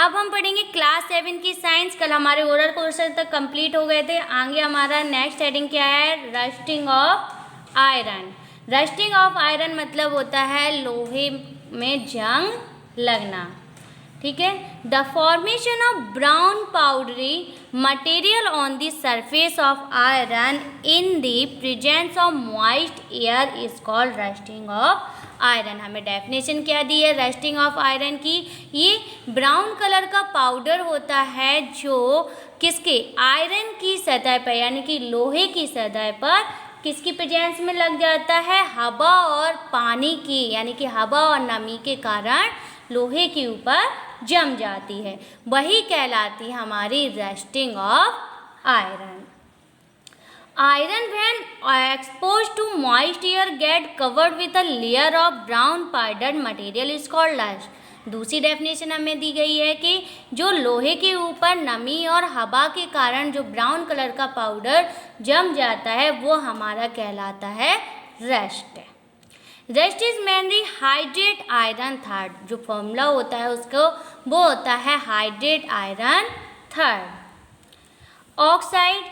अब हम पढ़ेंगे क्लास 7 की साइंस। कल हमारे ओरल कोर्स तक कंप्लीट हो गए थे। आगे हमारा नेक्स्ट हेडिंग क्या है? Rusting of iron. Rusting of iron मतलब होता है लोहे में जंग लगना। ठीक है। The formation of brown powdery material on the surface of iron in the presence of moist air is called rusting of iron. हमें डेफिनेशन क्या दी है रस्टिंग ऑफ आयरन की? ये ब्राउन कलर का पाउडर होता है जो किसके आयरन की सतह पर यानी कि लोहे की सतह पर किसकी प्रेजेंस में लग जाता है? हवा और पानी की यानी कि हवा और नमी के कारण लोहे के ऊपर जम जाती है, वही कहलाती है हमारी rusting of iron. Iron when exposed to moist air get covered with a layer of brown powdered material is called rust। दूसरी डेफिनेशन हमें दी गई है कि जो लोहे के ऊपर नमी और हवा के कारण जो ब्राउन कलर का पाउडर जम जाता है वो हमारा कहलाता है rust. Rust is mainly hydrate iron third. जो फॉर्मूला होता है उसको वो होता है hydrate iron third. Oxide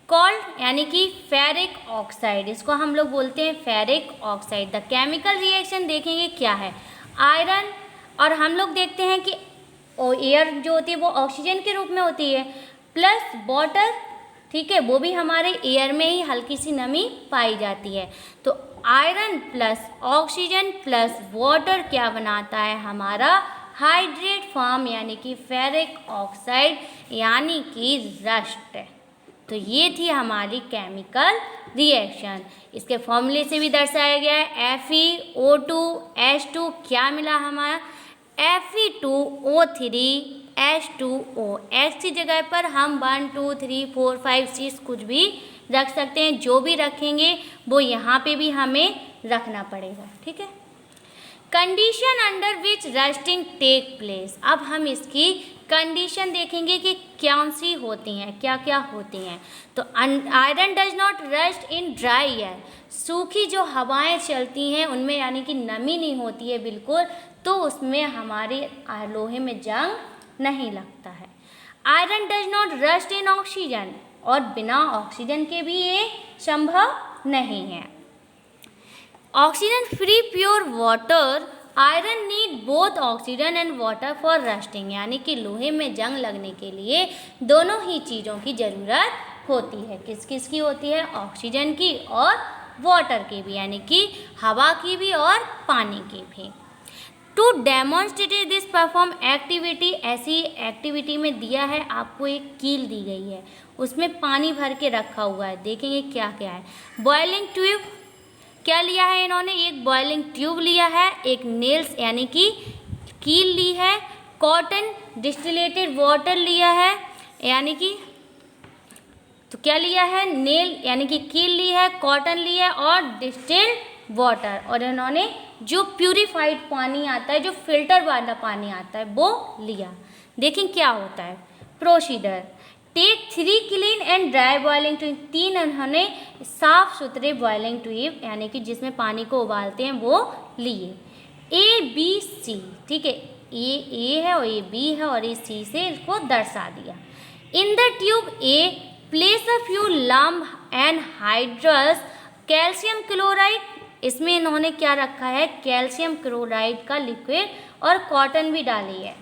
called यानी कि फेरिक ऑक्साइड, इसको हम लोग बोलते हैं ferric oxide. The chemical reaction देखेंगे क्या है? आयरन और हम लोग देखते हैं कि एयर जो होती है वो ऑक्सीजन के रूप में होती है प्लस वाटर, ठीक है, वो भी हमारे एयर में ही हल्की सी नमी पाई जाती है। तो iron plus oxygen plus water क्या बनाता है? हमारा हाइड्रेट फॉर्म यानी कि फेरिक ऑक्साइड यानी कि रस्ट। तो ये थी हमारी केमिकल रिएक्शन। इसके फॉर्मूले से भी दर्शाया गया है FeO2H2 क्या मिला हमारा? Fe2O3H2O। H की जगह पर हम 1 2 3 4 5 6 कुछ भी रख सकते हैं, जो भी रखेंगे वो यहाँ पे भी हमें रखना पड़ेगा। ठीक है। Condition under which rusting take place. अब हम इसकी कंडीशन देखेंगे कि कौन सी होती हैं, क्या क्या होती हैं। तो iron does not rust in dry air. सूखी जो हवाएं चलती हैं उनमें यानी कि नमी नहीं होती है बिल्कुल, तो उसमें हमारे लोहे में जंग नहीं लगता है। Iron does not rust in oxygen, और बिना ऑक्सीजन के भी ये संभव नहीं है। Oxygen free pure water. Iron need both oxygen and water for rusting, यानी कि लोहे में जंग लगने के लिए दोनों ही चीज़ों की ज़रूरत होती है। किस किस की होती है? ऑक्सीजन की और वाटर की भी, यानी कि हवा की भी और पानी की भी। To demonstrate this perform activity, ऐसी एक्टिविटी में दिया है आपको एक कील दी गई है, उसमें पानी भर के रखा हुआ है। देखेंगे क्या क्या है। बॉइलिंग ट्यूब क्या लिया है इन्होंने? एक बॉइलिंग ट्यूब लिया है, एक नेल्स यानी कि कील ली है, कॉटन डिस्टिलेटेड वाटर लिया है यानी कि, तो क्या लिया है? नेल यानी कि कील ली है, कॉटन लिया है और डिस्टिल्ड वाटर, और इन्होंने जो प्यूरिफाइड पानी आता है, जो फिल्टर वाला पानी आता है वो लिया। देखें क्या होता है procedure. Take 3 clean and dry boiling tube. 3 उन्होंने साफ सुथरे बॉइलिंग ट्यूब यानी कि जिसमें पानी को उबालते हैं वो लिए। ABC, ठीक है, ए है और ये B है और ये C से इसको दर्शा दिया। In the tube A place a few lump anhydrous calcium chloride. इसमें इन्होंने क्या रखा है? कैल्शियम क्लोराइड का लिक्विड और कॉटन भी डाली है।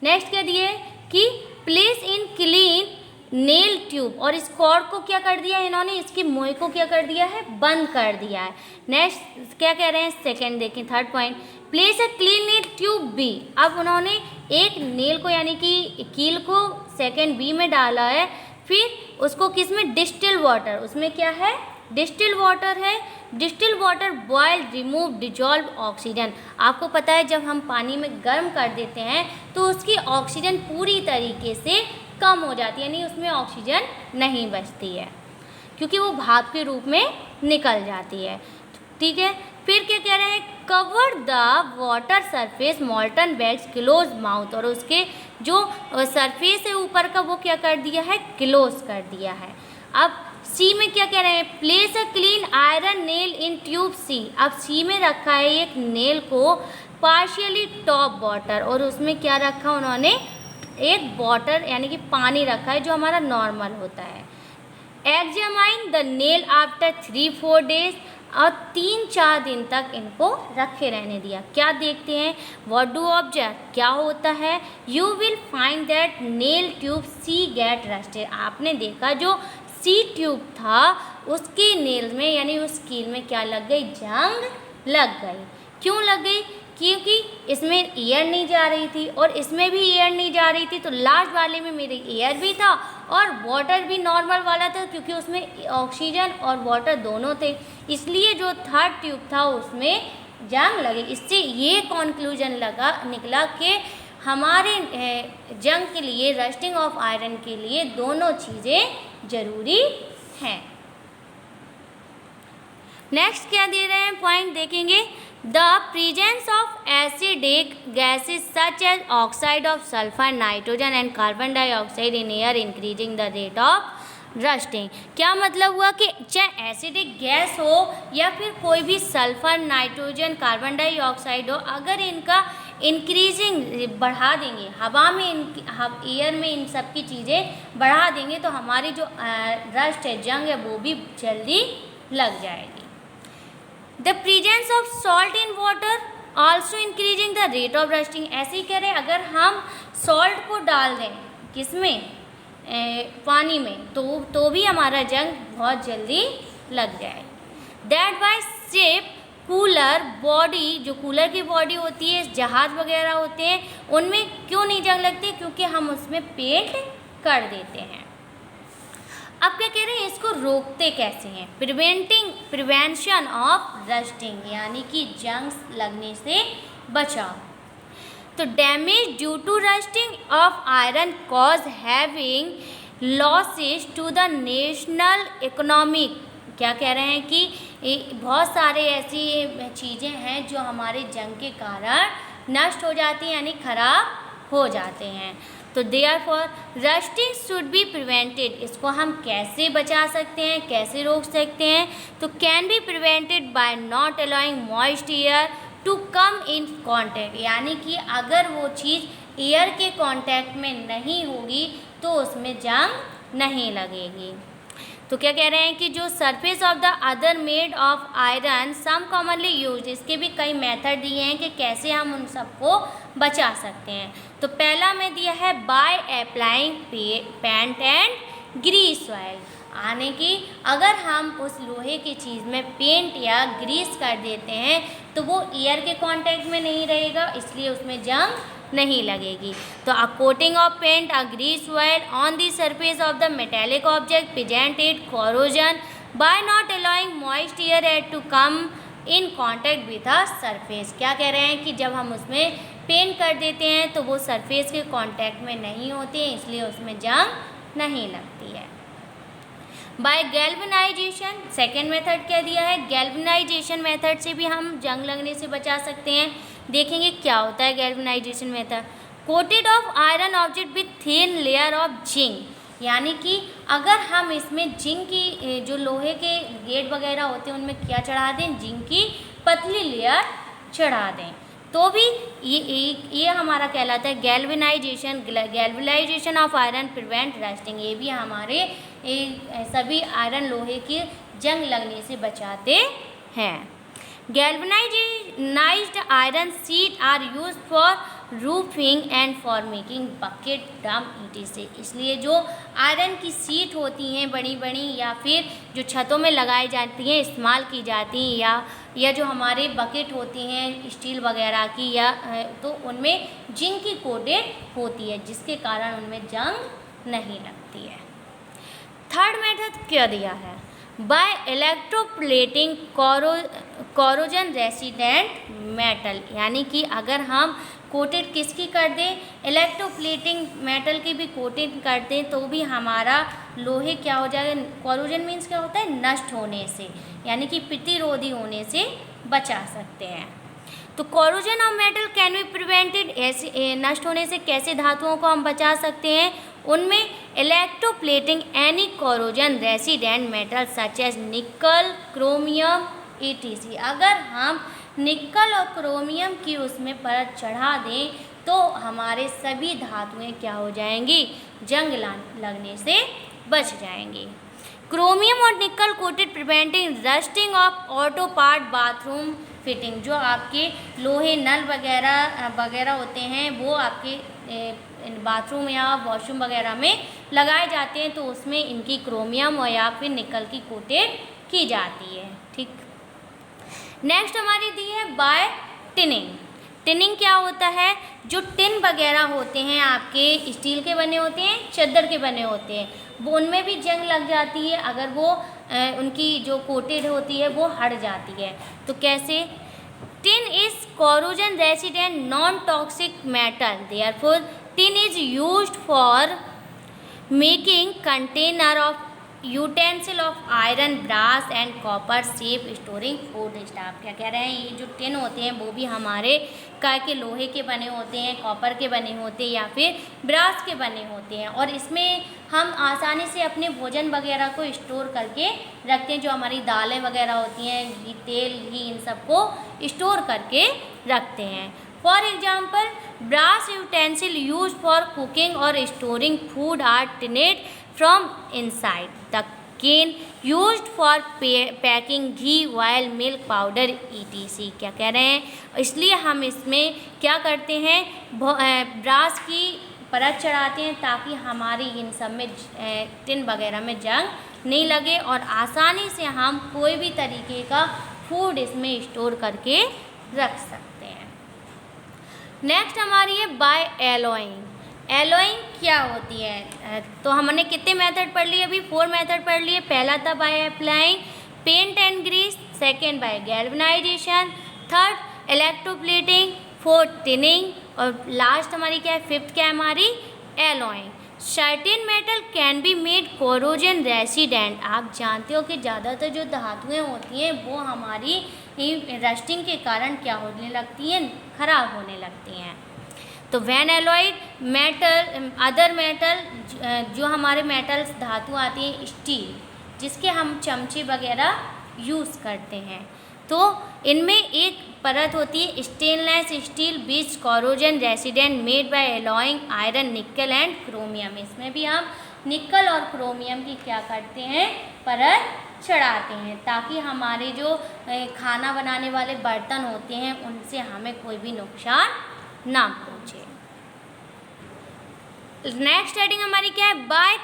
नेक्स्ट क्या दिए कि place in clean nail tube, और इस कॉर्ड को क्या कर दिया इन्होंने? इसकी मोई को क्या कर दिया है? बंद कर दिया है। नेक्स्ट क्या कह रहे हैं? सेकंड देखें, third point. Place a clean nail tube B। अब उन्होंने एक नेल को यानी कि कील को सेकंड B में डाला है, फिर उसको किस में? डिस्टिल वाटर, उसमें क्या है? डिस्टिल वाटर है। Distil water boil remove dissolve oxygen. आपको पता है जब हम पानी में गर्म कर देते हैं तो उसकी ऑक्सीजन पूरी तरीके से कम हो जाती है, यानी उसमें ऑक्सीजन नहीं बचती है क्योंकि वो भाप के रूप में निकल जाती है। ठीक है। फिर क्या कह रहे हैं? Cover the water surface मॉल्टन beds close mouth, और उसके जो सरफेस है ऊपर का वो क्या कर दिया है? क्लोज कर दिया है। अब सी में क्या कह रहे हैं? Place a clean iron nail in tube C। अब C में रखा है एक नेल को पार्शियली टॉप वाटर, और उसमें क्या रखा उन्होंने, एक वाटर यानी कि पानी रखा है जो हमारा नॉर्मल होता है। Examine the nail after 3-4 days, और 3-4 दिन तक इनको रखे रहने दिया। क्या देखते हैं, व्हाट डू ऑब्जर्व, क्या होता है, you will find that nail tube C get rusted, आपने देखा जो सी ट्यूब था उसके नेल में यानी उस कील में क्या लग गई, जंग लग गई। क्यों लग गई, क्योंकि इसमें एयर नहीं जा रही थी और इसमें भी एयर नहीं जा रही थी, तो लास्ट वाले में मेरे एयर भी था और वाटर भी नॉर्मल वाला था, क्योंकि उसमें ऑक्सीजन और वाटर दोनों थे, इसलिए जो थर्ड ट्यूब था उसमें जंग लगी। इससे ये कॉन्क्लूजन निकला कि हमारे जंग के लिए, रस्टिंग ऑफ आयरन के लिए दोनों चीज़ें ज़रूरी हैं। नेक्स्ट क्या दे रहे हैं पॉइंट देखेंगे, the presence of acidic gases such as oxide of sulphur, nitrogen and carbon dioxide in air increasing the rate of rusting. क्या मतलब हुआ कि चाहे एसिडिक गैस हो या फिर कोई भी सल्फर, नाइट्रोजन, कार्बन डाइऑक्साइड हो, अगर इनका इंक्रीजिंग बढ़ा देंगे, हवा में एयर में इन सब की चीज़ें बढ़ा देंगे तो हमारी जो रस्ट है, जंग है, वो भी जल्दी लग जाएगी। The presence of salt in water also increasing the rate of rusting, ऐसे ही कह रहे हैं, अगर हम सॉल्ट को डाल दें किसमें, पानी में, तो भी हमारा जंग बहुत जल्दी लग जाए। That why ship, cooler body, जो कूलर की बॉडी होती है, जहाज वगैरह होते हैं, उनमें क्यों नहीं जंग लगती, क्योंकि हम उसमें पेंट कर देते हैं। अब क्या कह रहे हैं, इसको रोकते कैसे हैं, प्रिवेंशन ऑफ रस्टिंग, यानी कि जंग लगने से बचाव। तो damage due to rusting of iron cause having losses to the national economic, क्या कह रहे हैं कि बहुत सारे ऐसी चीज़ें हैं जो हमारे जंग के कारण नष्ट हो जाती हैं, यानी खराब हो जाते हैं। तो therefore rusting should be prevented, इसको हम कैसे बचा सकते हैं, कैसे रोक सकते हैं, तो can be prevented by not allowing moist air to come in contact, यानी कि अगर वो चीज़ एयर के कॉन्टैक्ट में नहीं होगी तो उसमें जंग नहीं लगेगी। तो क्या कह रहे हैं कि जो surface of the other made of iron some commonly use, इसके भी कई मेथड दिए हैं कि कैसे हम उन सबको बचा सकते हैं। तो पहला में दिया है by applying paint and grease oil, यानी कि अगर हम उस लोहे की चीज़ में पेंट या ग्रीस कर देते हैं तो वो एयर के कांटेक्ट में नहीं रहेगा, इसलिए उसमें जंग नहीं लगेगी। तो a coating of paint a grease oil on the surface of the metallic object prevent it corrosion by not allowing moist air at to come in contact with the surface. क्या कह रहे हैं कि जब हम उसमें पेंट कर देते हैं तो वो सरफेस के कांटेक्ट में नहीं होते हैं, इसलिए उसमें जंग नहीं लगती है। बाय गैल्वेनाइजेशन, सेकेंड मेथड क्या दिया है, गैल्वेनाइजेशन मेथड से भी हम जंग लगने से बचा सकते हैं। देखेंगे क्या होता है galvanisation method, coated of iron object with thin layer of zinc, यानी कि अगर हम इसमें जिंक की जो लोहे के गेट वगैरह होते हैं उनमें क्या चढ़ा दें, जिंक की पतली लेयर चढ़ा दें, तो भी ये हमारा कहलाता है galvanisation. Galvanisation of iron prevent rusting, ये भी हमारे सभी आयरन लोहे की जंग लगने से बचाते हैं। Galvanised iron sheet are use for roofing and for making bucket drum ETC, इसलिए जो आयरन की शीट होती हैं बड़ी बड़ी या फिर जो छतों में लगाई जाती हैं, इस्तेमाल की जाती हैं, या जो हमारे बकेट होती हैं स्टील वगैरह की, या तो उनमें जिंक की कोटेड होती है, जिसके कारण उनमें जंग नहीं लगती है। थर्ड मेथड क्या दिया है, by electroplating corrosion resistant metal, यानी कि अगर हम कोटेड किसकी कर दें, इलेक्ट्रोप्लेटिंग मेटल की भी कोटेड कर दें तो भी हमारा लोहे क्या हो जाएगा, कोरोजन मीन्स क्या होता है, नष्ट होने से, यानी कि प्रतिरोधी होने से बचा सकते हैं। तो corrosion of metal can be prevented, ऐसे नष्ट होने से कैसे धातुओं को हम बचा सकते हैं, उनमें electroplating any corrosion resident metal such as nickel, chromium, ETC, अगर हम निकल और क्रोमियम की उसमें परत चढ़ा दें तो हमारे सभी धातुएं क्या हो जाएंगी, जंग लगने से बच जाएंगी। क्रोमियम और निकल coated preventing rusting of auto part bathroom fitting, जो आपके लोहे नल वगैरह होते हैं वो आपके बाथरूम या वॉशरूम वगैरह में लगाए जाते हैं, तो उसमें इनकी क्रोमियम और या फिर निकल की कोटेड की जाती है। ठीक, नेक्स्ट हमारी दी है बाय टिनिंग। टिनिंग क्या होता है, जो टिन वगैरह होते हैं आपके स्टील के बने होते हैं, चद्दर के बने होते हैं, वो उनमें भी जंग लग जाती है अगर वो उनकी जो कोटेड होती है वो हट जाती है। तो कैसे, tin is corrosion resistant non toxic metal, therefore tin is used for making container of utensil of iron brass and copper safe storing food stock. क्या कह रहे हैं, ये जो टिन होते हैं वो भी हमारे काय के लोहे के बने होते हैं, कॉपर के बने होते हैं या फिर ब्रास के बने होते हैं, और इसमें हम आसानी से अपने भोजन वगैरह को स्टोर करके रखते हैं। जो हमारी दालें वगैरह होती हैं, घी, तेल, घी, इन सबको स्टोर करके रखते हैं। For example brass utensil use for cooking और storing food are tinned from inside. The can used for packing ghee, oil, milk powder etc. क्या कह रहे हैं, इसलिए हम इसमें क्या करते हैं, ब्रास की परत चढ़ाते हैं ताकि हमारी इन सब में टिन वगैरह में जंग नहीं लगे और आसानी से हम कोई भी तरीके का फूड इसमें स्टोर करके रख सकते हैं। नेक्स्ट हमारी है बाय एलॉइंग। एलॉइंग क्या होती है, तो हमने कितने मेथड पढ़ लिए, अभी 4 मेथड पढ़ लिए। पहला था by applying paint and grease, second by galvanization, third electroplating, fourth tinning और लास्ट हमारी क्या है, फिफ्थ क्या है हमारी alloying. Certain metal can be made corrosion resident. आप जानते हो कि ज़्यादातर जो धातुएं होती हैं वो हमारी रस्टिंग के कारण क्या होने लगती हैं, खराब होने लगती हैं। तो वैन एलॉइड मेटल, अदर मेटल, जो हमारे मेटल्स धातु आती हैं, स्टील जिसके हम चमचे वगैरह यूज़ करते हैं, तो इनमें एक परत होती है stainless steel beach corrosion resident made by alloying iron, निकल एंड क्रोमियम। इसमें भी हम निकल और क्रोमियम की क्या करते हैं, परत चढ़ाते हैं ताकि हमारे जो खाना बनाने वाले बर्तन होते हैं उनसे हमें कोई भी नुकसान ना पहुँचे। नेक्स्ट हेडिंग हमारी क्या है, बाय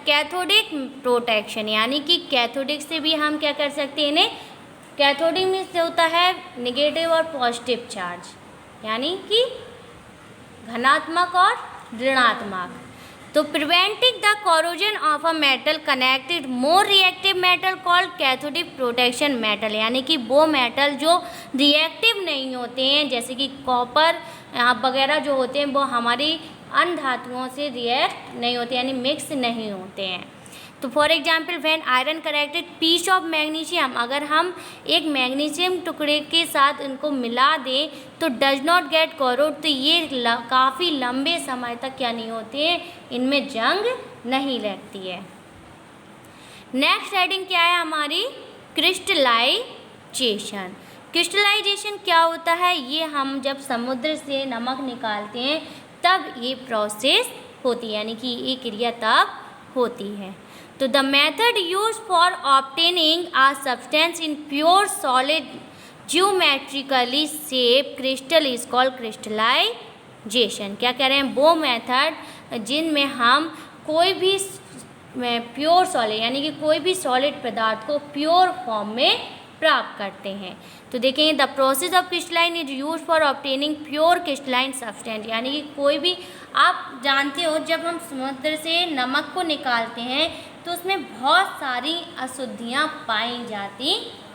कैथोडिक प्रोटेक्शन, यानी कि कैथोडिक से भी हम क्या कर सकते हैं इन्हें, कैथोडिक में से होता है नेगेटिव और पॉजिटिव चार्ज, यानी कि धनात्मक और ऋणात्मक। तो preventing the corrosion of a metal connected more reactive metal called cathodic protection metal, यानी कि वो मेटल जो रिएक्टिव नहीं होते हैं, जैसे कि कॉपर वगैरह जो होते हैं वो हमारी अन्य धातुओं से रिएक्ट नहीं होते, यानी मिक्स नहीं होते हैं। तो for example when iron corrected piece of magnesium, अगर हम एक मैग्नीशियम टुकड़े के साथ इनको मिला दें तो डज नॉट गेट कोरोड, तो ये काफ़ी लंबे समय तक क्या नहीं होते हैं, इनमें जंग नहीं लगती है। नेक्स्ट हेडिंग क्या है हमारी, क्रिस्टलाइजेशन। क्रिस्टलाइजेशन क्या होता है, ये हम जब समुद्र से नमक निकालते हैं तब ये प्रोसेस होती है, यानी कि ये क्रिया तब होती है। तो the method use for obtaining a substance in pure solid geometrically shape crystal is called crystallization. क्या कह रहे हैं, वो मेथड जिनमें हम कोई भी प्योर सॉलिड, यानी कि कोई भी सॉलिड पदार्थ को प्योर फॉर्म में प्राप्त करते हैं। तो देखेंगे the process of crystalline is use for obtaining pure crystalline substance, यानी कि कोई भी, आप जानते हो जब हम समुद्र से नमक को निकालते हैं तो उसमें बहुत सारी अशुद्धियाँ पाई जाती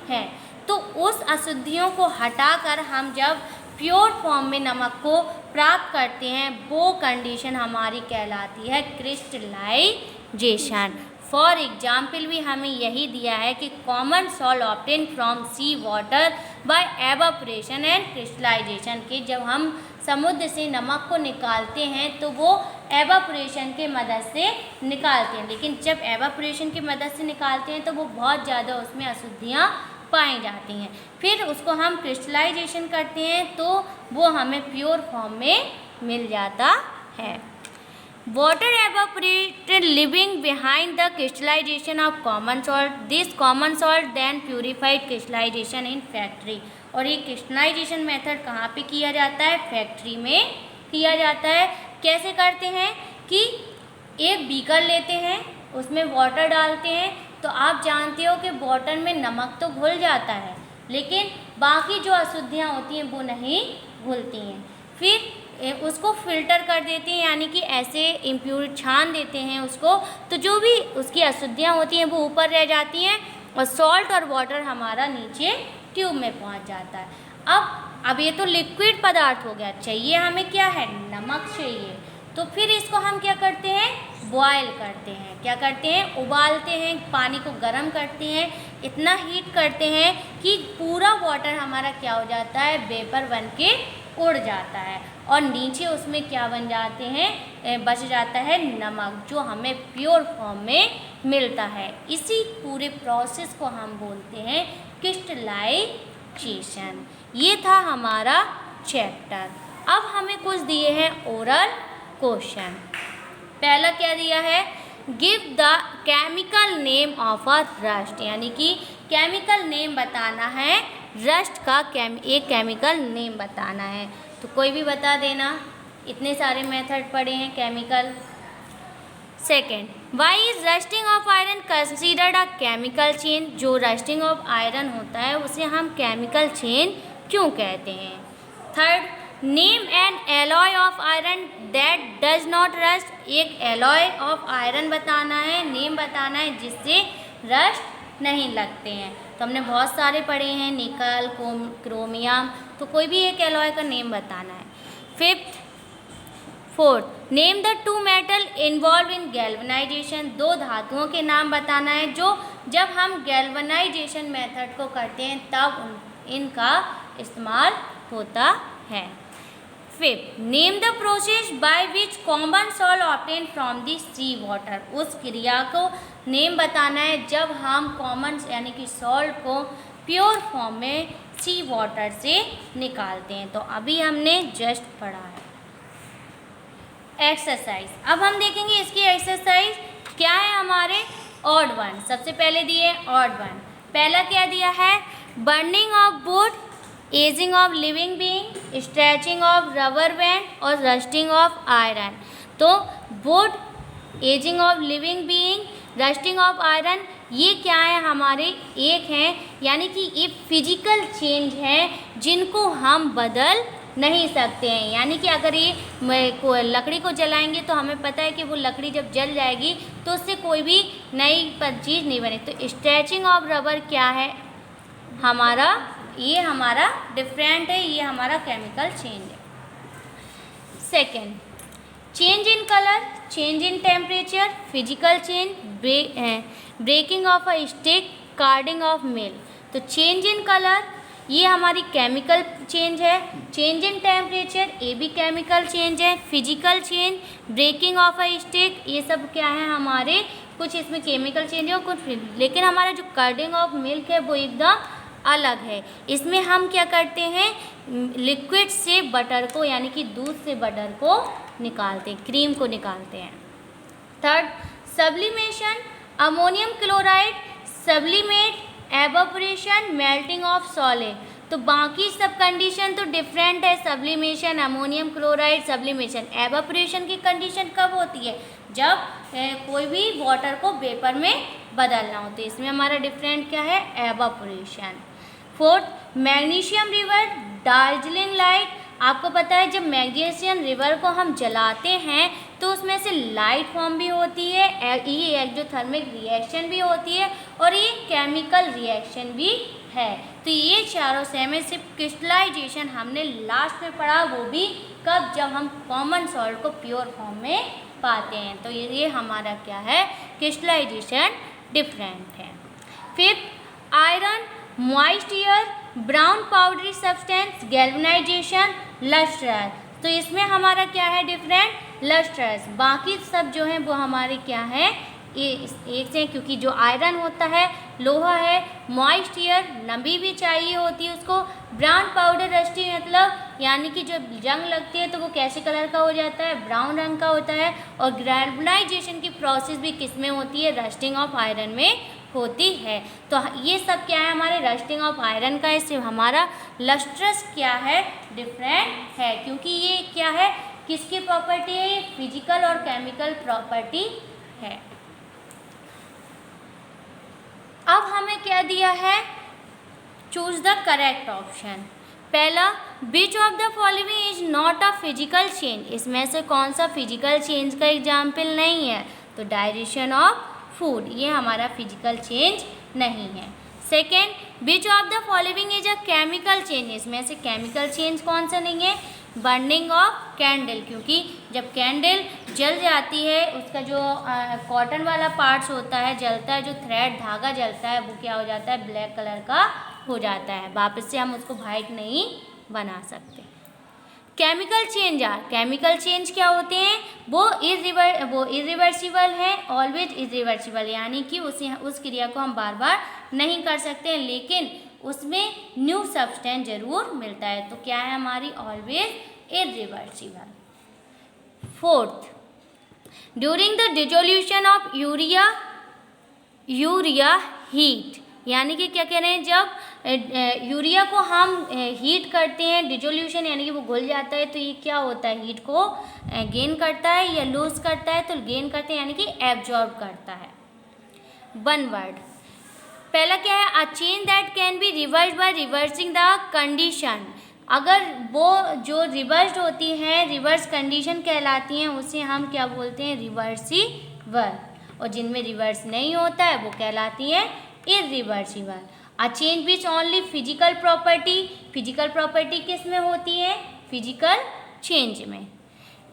हैं, तो उस अशुद्धियों को हटाकर हम जब प्योर फॉर्म में नमक को प्राप्त करते हैं वो कंडीशन हमारी कहलाती है क्रिस्टलाइजेशन। फॉर एग्जाम्पल भी हमें यही दिया है कि common salt obtain from sea water by evaporation and crystallization, के जब हम समुद्र से नमक को निकालते हैं तो वो एवापोरेशन के मदद से निकालते हैं, लेकिन जब एवापोरेशन की मदद से निकालते हैं तो वो बहुत ज़्यादा उसमें अशुद्धियाँ पाई जाती हैं। फिर उसको हम क्रिस्टलाइजेशन करते हैं तो वो हमें प्योर फॉर्म में मिल जाता है। Water evaporated leaving behind the crystallization of common salt. This common salt then purified crystallization in factory. और ये क्रिस्टलाइजेशन मेथड कहाँ पे किया जाता है? फैक्ट्री में किया जाता है। कैसे करते हैं कि एक बीकर लेते हैं, उसमें वाटर डालते हैं, तो आप जानते हो कि वाटर में नमक तो घुल जाता है लेकिन बाकी जो अशुद्धियाँ होती हैं वो नहीं घुलती हैं। फिर उसको फिल्टर कर देते हैं, यानी कि ऐसे इम्प्योर छान देते हैं उसको, तो जो भी उसकी अशुद्धियाँ होती हैं वो ऊपर रह जाती हैं और सॉल्ट और वाटर हमारा नीचे ट्यूब में पहुंच जाता है। अब ये तो लिक्विड पदार्थ हो गया, चाहिए हमें क्या है? नमक चाहिए। तो फिर इसको हम क्या करते हैं? बॉयल करते हैं। क्या करते हैं? उबालते हैं, पानी को गर्म करते हैं, इतना हीट करते हैं कि पूरा वाटर हमारा क्या हो जाता है? वेपर बन के उड़ जाता है और नीचे उसमें क्या बन जाते हैं? बच जाता है नमक, जो हमें प्योर फॉर्म में मिलता है। इसी पूरे प्रोसेस को हम बोलते हैं क्रिस्टलाइजेशन। ये था हमारा चैप्टर। अब हमें कुछ दिए हैं ओरल क्वेश्चन। पहला क्या दिया है? Give the chemical name of a rust, यानी कि केमिकल नेम बताना है, रस्ट का एक केमिकल नेम बताना है। तो कोई भी बता देना, इतने सारे मेथड पड़े हैं chemical. Second, why is rusting of iron considered a chemical change? जो रस्टिंग ऑफ आयरन होता है उसे हम केमिकल चेंज क्यों कहते हैं? Third, name an alloy of iron that does not rust. एक एलॉय ऑफ आयरन बताना है, नेम बताना है जिससे रस्ट नहीं लगते हैं। तो हमने बहुत सारे पढ़े हैं, निकल, क्रोमियम, तो कोई भी एक एलॉय का नेम बताना है। Fifth, fourth, name the two metal involve in galvanization. दो धातुओं के नाम बताना है जो जब हम गैल्वनाइजेशन मेथड को करते हैं तब इनका इस्तेमाल होता है। Fifth, name the process by which common salt obtain from the sea water. उस क्रिया को नेम बताना है जब हम कॉमन यानी कि सॉल्ट को प्योर फॉर्म में सी वाटर से निकालते हैं। तो अभी हमने जस्ट पढ़ा है। एक्सरसाइज, अब हम देखेंगे इसकी एक्सरसाइज क्या है हमारे। ऑड वन सबसे पहले दिए ऑड वन। पहला क्या दिया है? Burning of would, ageing of living being, stretching of rubber band और रस्टिंग ऑफ आयरन। तो would, ageing of living being, rusting of iron, ये क्या है हमारे? एक हैं, यानी कि ये फिजिकल चेंज हैं जिनको हम बदल नहीं सकते हैं। यानी कि अगर ये लकड़ी को जलाएंगे तो हमें पता है कि वो लकड़ी जब जल जाएगी तो उससे कोई भी नई चीज़ नहीं बने। तो स्ट्रेचिंग ऑफ रबर क्या है हमारा? ये हमारा डिफरेंट है, ये हमारा केमिकल चेंज है। Second, change in colour, change in temperature, physical change, breaking of a stick, curdling of milk. तो चेंज इन कलर ये हमारी केमिकल चेंज है, चेंज इन टेम्परेचर ये भी केमिकल चेंज है, physical change, breaking of a stick ये सब क्या है हमारे? कुछ इसमें केमिकल चेंज है और कुछ, लेकिन हमारा जो कार्डिंग ऑफ मिल्क है वो एकदम अलग है। इसमें हम क्या करते हैं? लिक्विड से बटर को यानी कि दूध से बटर को निकालते हैं, क्रीम को निकालते हैं। Third, sublimation, ammonium chloride, sublimate, evaporation, melting of solid. तो बाकी सब कंडीशन तो डिफरेंट है, sublimation, ammonium chloride, sublimation. Evaporation की कंडीशन कब होती है? जब कोई भी वाटर को वेपर में बदलना हो। तो इसमें हमारा डिफरेंट क्या है? Evaporation. Fourth, magnesium river, Darjeeling light. आपको पता है जब मैग्नीशियम रिवर को हम जलाते हैं तो उसमें से लाइट फॉर्म भी होती है, ये एक्सोथर्मिक रिएक्शन भी होती है और ये केमिकल रिएक्शन भी है। तो ये चारों से में सिर्फ क्रिस्टलाइजेशन हमने लास्ट में पढ़ा, वो भी कब? जब हम कॉमन सॉल्ट को प्योर फॉर्म में पाते हैं। तो ये हमारा क्या है? क्रिस्टलाइजेशन डिफरेंट है। Fifth, iron, moist air, brown powdery substance, galvanization, lustrous. तो इसमें हमारा क्या है डिफरेंट? लस्ट्रस। बाकी सब जो है वो हमारे क्या है? ये एक से, क्योंकि जो आयरन होता है लोहा है। मॉइस्ट एयर, नमी भी चाहिए होती है उसको। ब्राउन पाउडर रस्टी मतलब यानी कि जब जंग लगती है तो वो कैसे कलर का हो जाता है, ब्राउन रंग का होता है। और गैल्वेनाइजेशन की प्रोसेस भी किस में होती है, रस्टिंग ऑफ आयरन में होती है। तो ये सब क्या है हमारे रस्टिंग ऑफ आयरन का, इससे हमारा लस्ट्रस क्या है, डिफरेंट है, क्योंकि ये क्या है, किसकी प्रॉपर्टी है, ये फिजिकल और केमिकल प्रॉपर्टी है। अब हमें क्या दिया है, चूज द करेक्ट ऑप्शन। पहला, which of the following is not a physical change, इसमें से कौन सा फिजिकल चेंज का एग्जाम्पल नहीं है, तो डाइजेशन ऑफ फूड, ये हमारा फिजिकल चेंज नहीं है। Second, which of the following is a chemical change, इसमें से केमिकल चेंज कौन सा नहीं है, बर्निंग ऑफ कैंडल, क्योंकि जब कैंडल जल जाती है उसका जो कॉटन वाला पार्ट्स होता है जलता है, जो थ्रेड धागा जलता है वो क्या हो जाता है, ब्लैक कलर का हो जाता है, वापस से हम उसको वाइट नहीं बना सकते। केमिकल चेंज केमिकल चेंज क्या होते हैं, वो इरिवर्सिबल है, ऑलवेज इरिवर्सिबल, यानी कि उस क्रिया को हम बार बार नहीं कर सकते, लेकिन उसमें न्यू सब्सटेंस जरूर मिलता है, तो क्या है हमारी always irreversible. Fourth, during the dissolution of urea heat, यानी कि क्या कह रहे हैं, जब यूरिया को हम हीट करते हैं, डिसोल्यूशन यानी कि वो घुल जाता है, तो ये क्या होता है, हीट को गेन करता है या लूज करता है, तो गेन करते हैं यानी कि एब्जॉर्ब करता है। वन वर्ड, पहला क्या है, a change that can be reverse by reversing the condition, अगर वो जो रिवर्स्ड होती हैं, रिवर्स कंडीशन कहलाती हैं, उसे हम क्या बोलते हैं, रिवर्सिबल, और जिनमें रिवर्स नहीं होता है वो कहलाती हैं irreversible. A change which only physical property, physical property किस में होती है, फिजिकल चेंज में।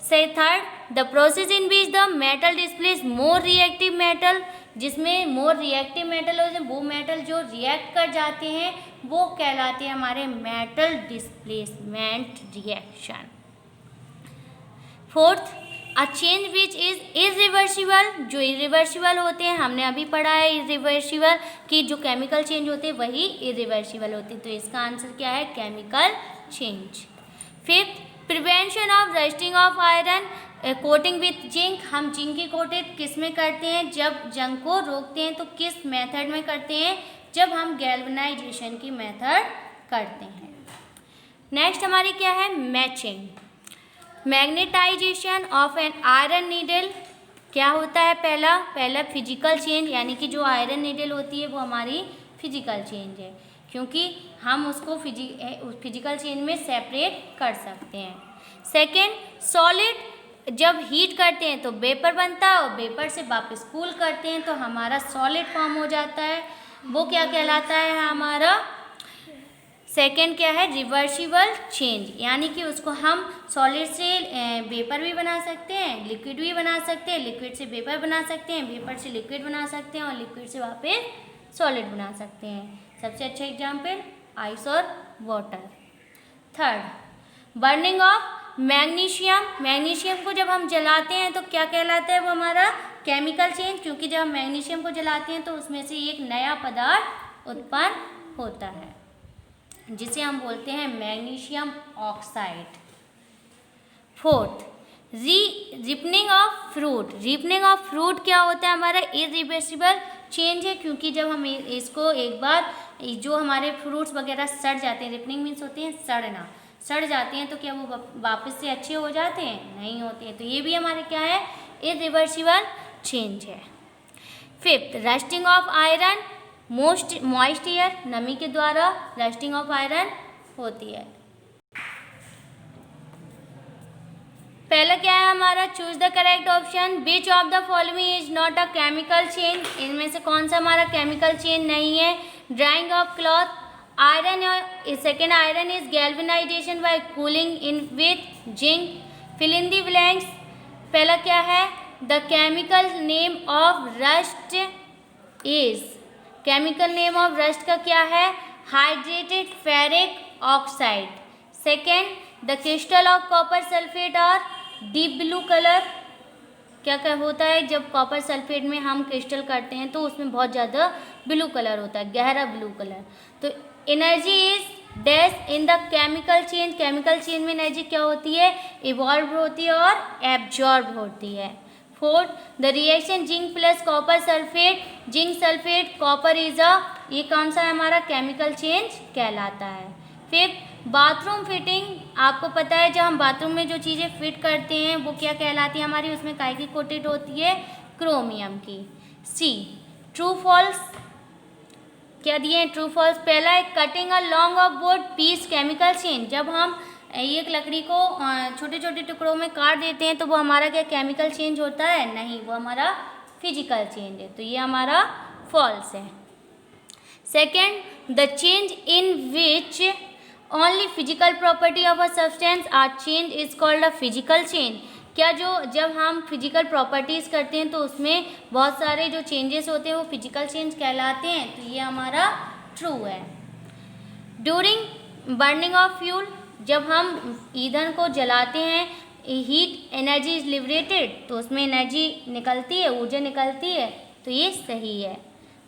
से third, the process in which the metal displace more reactive metal, जिसमें मोर रिएक्टिव मेटल होते हैं, वो मेटल जो रिएक्ट कर जाते हैं वो कहलाते हैं हमारे metal displacement reaction. Fourth, a change which is irreversible, जो इरिवर्सिबल होते हैं, हमने अभी पढ़ा है इरिवर्सिबल कि जो केमिकल चेंज होते हैं वही इरिवर्सिबल होते हैं, तो इसका आंसर क्या है, chemical change. Fifth, prevention of rusting of iron coating with zinc, हम जिंक की कोटेड किस में करते हैं, जब जंग को रोकते हैं तो किस मेथड में करते हैं, जब हम गैल्वेनाइजेशन की मेथड करते हैं। नेक्स्ट हमारी क्या है, matching. Magnetization of an iron needle, क्या होता है, पहला फिजिकल चेंज, यानी कि जो आयरन नीडल होती है वो हमारी फिजिकल चेंज है, क्योंकि हम उसको फिजिकल चेंज में सेपरेट कर सकते हैं। सेकेंड, सॉलिड, जब हीट करते हैं तो वेपर बनता है, और वेपर से वापस कूल करते हैं तो हमारा सॉलिड फॉर्म हो जाता है, वो क्या कहलाता है हमारा, सेकेंड क्या है, रिवर्सिबल चेंज, यानी कि उसको हम सॉलिड से वेपर भी बना सकते हैं, लिक्विड भी बना सकते हैं, लिक्विड से वेपर बना सकते हैं, वेपर से लिक्विड बना सकते हैं, और लिक्विड से वापस सॉलिड बना सकते हैं। सबसे अच्छा एग्जाम्पल आइस और water. Third, burning of magnesium, magnesium को जब हम जलाते हैं तो क्या कहलाता है, वो हमारा केमिकल चेंज, क्योंकि जब हम मैग्नीशियम को जलाते हैं तो उसमें से एक नया पदार्थ उत्पन्न होता है जिसे हम बोलते हैं magnesium oxide. Fourth, ripening of fruit, ripening of fruit क्या होता है, हमारा इरिवर्सिबल चेंज है, क्योंकि जब हम इसको एक बार जो हमारे फ्रूट्स वगैरह सड़ जाते हैं, रिपनिंग मीन्स होती है सड़ना, सड़ जाते हैं तो क्या वो वापस से अच्छे हो जाते हैं, नहीं होते हैं, तो ये भी हमारे क्या है, इरिवर्सिबल चेंज है। Fifth, rusting of iron, moist air, नमी के द्वारा रस्टिंग ऑफ आयरन होती है। पहला क्या है हमारा, choose the correct option. Which of the following is not a chemical change, इनमें से कौन सा हमारा केमिकल चेंज नहीं है। Drying of cloth, iron, second iron is galvanization by cooling in with zinc. Fill in the blanks, पहला क्या है, the chemical name of rust is, chemical name of rust का क्या है, hydrated ferric oxide. Second, the crystal of copper sulphate और deep blue colour, क्या क्या होता है, जब कॉपर सल्फेट में हम क्रिस्टल करते हैं तो उसमें बहुत ज़्यादा ब्लू कलर होता है, गहरा ब्लू कलर। तो energy is dash in the chemical change, chemical change में एनर्जी क्या होती है, इवॉल्व होती है और एब्जॉर्ब होती है। Fourth, the reaction zinc plus copper sulphate, zinc sulphate copper is a, ये कौन सा है हमारा केमिकल चेंज कहलाता है। फिफ्थ, बाथरूम फिटिंग, आपको पता है जब हम बाथरूम में जो चीज़ें फिट करते हैं वो क्या कहलाती है हमारी, उसमें काय की कोटेड होती है, क्रोमियम की। सी, ट्रू फॉल्स क्या दिए हैं, ट्रू फॉल्स। पहला है cutting a long of wood piece chemical change, जब हम एक लकड़ी को छोटे छोटे टुकड़ों में काट देते हैं तो वो हमारा क्या केमिकल चेंज होता है, नहीं, वो हमारा फिजिकल चेंज है, तो ये हमारा फॉल्स है। Second, the change in which only physical property of a substance are change is called a physical change, क्या जो जब हम फिजिकल प्रॉपर्टीज़ करते हैं तो उसमें बहुत सारे जो चेंजेस होते हैं वो फिजिकल चेंज कहलाते हैं, तो ये हमारा ट्रू है। ड्यूरिंग बर्निंग ऑफ फ्यूल, जब हम ईंधन को जलाते हैं, हीट एनर्जी इज लिबरेटेड, तो उसमें एनर्जी निकलती है, ऊर्जा निकलती है, तो ये सही है।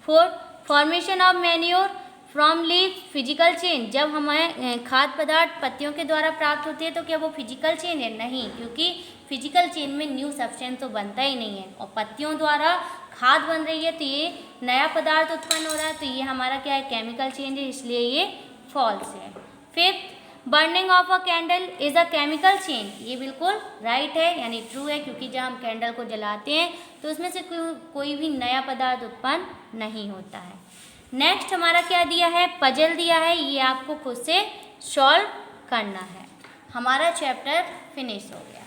Fourth, formation of manure from leave physical change, जब हमें खाद्य पदार्थ पत्तियों के द्वारा प्राप्त होती है तो क्या वो फिजिकल चेंज है, नहीं, क्योंकि फिजिकल चेंज में न्यू सब्सटेंस तो बनता ही नहीं है, और पत्तियों द्वारा खाद बन रही है तो ये नया पदार्थ उत्पन्न हो रहा है, तो ये हमारा क्या है, केमिकल चेंज है, इसलिए ये फॉल्स है। Fifth, burning of a candle is a chemical change, ये बिल्कुल राइट है, यानी ट्रू है, क्योंकि जब हम कैंडल को जलाते हैं तो उसमें से कोई भी नया पदार्थ उत्पन्न नहीं होता है। नेक्स्ट हमारा क्या दिया है, पजल दिया है, ये आपको खुद से सॉल्व करना है। हमारा चैप्टर फिनिश हो गया।